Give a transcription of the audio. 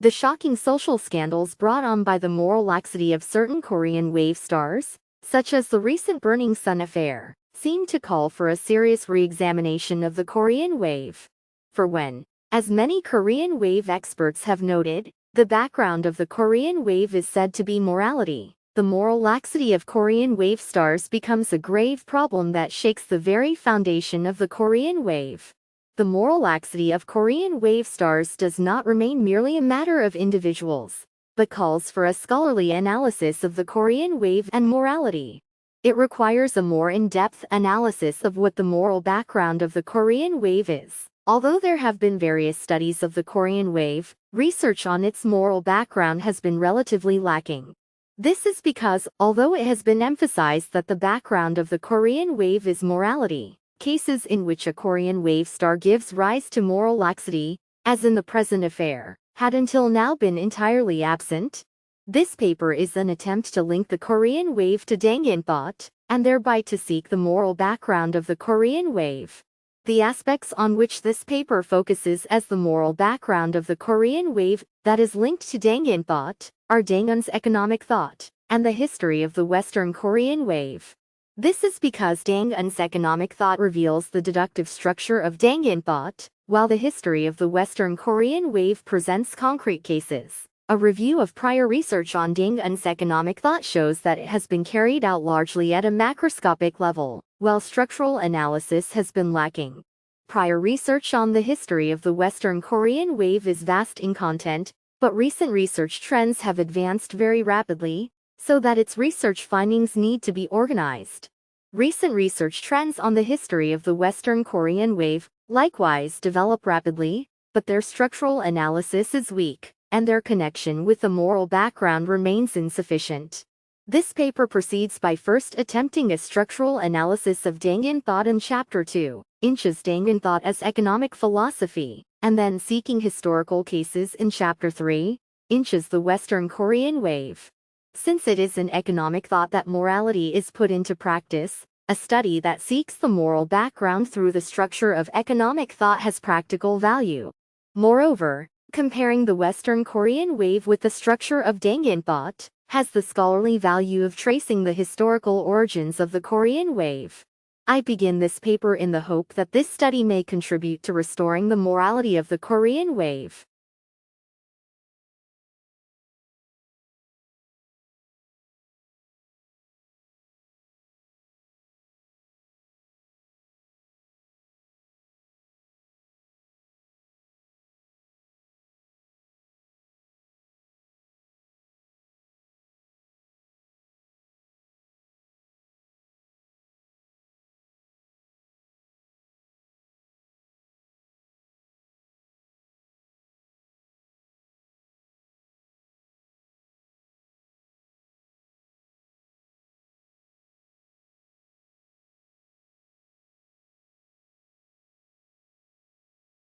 The shocking social scandals brought on by the moral laxity of certain Korean wave stars, such as the recent Burning Sun affair, seem to call for a serious re-examination of the Korean wave. For when, as many Korean wave experts have noted, the background of the Korean wave is said to be morality, the moral laxity of Korean wave stars becomes a grave problem that shakes the very foundation of the Korean wave. The moral laxity of Korean wave stars does not remain merely a matter of individuals, but calls for a scholarly analysis of the Korean wave and morality. It requires a more in-depth analysis of what the moral background of the Korean wave is. Although there have been various studies of the Korean wave, research on its moral background has been relatively lacking. This is because, although it has been emphasized that the background of the Korean wave is morality, cases in which a Korean wave star gives rise to moral laxity, as in the present affair, had until now been entirely absent. This paper is an attempt to link the Korean wave to Dangin thought, and thereby to seek the moral background of the Korean wave. The aspects on which this paper focuses as the moral background of the Korean wave that is linked to Dangin thought are Dangun's economic thought and the history of the Western Korean wave. This is because Dangun's economic thought reveals the deductive structure of Dangin thought, while the history of the Western Korean wave presents concrete cases. A review of prior research on Dangun's economic thought shows that it has been carried out largely at a macroscopic level, while structural analysis has been lacking. Prior research on the history of the Western Korean wave is vast in content, but recent research trends have advanced very rapidly, so that its research findings need to be organized. Recent research trends on the history of the Western Korean wave, likewise, develop rapidly, but their structural analysis is weak, and their connection with the moral background remains insufficient. This paper proceeds by first attempting a structural analysis of Dangin thought in Chapter 2, Inches Dangin thought as economic philosophy, and then seeking historical cases in Chapter 3, Inches the Western Korean wave. Since it is in economic thought that morality is put into practice, a study that seeks the moral background through the structure of economic thought has practical value. Moreover, comparing the Western Korean wave with the structure of Dangin thought has the scholarly value of tracing the historical origins of the Korean wave. I begin this paper in the hope that this study may contribute to restoring the morality of the Korean wave.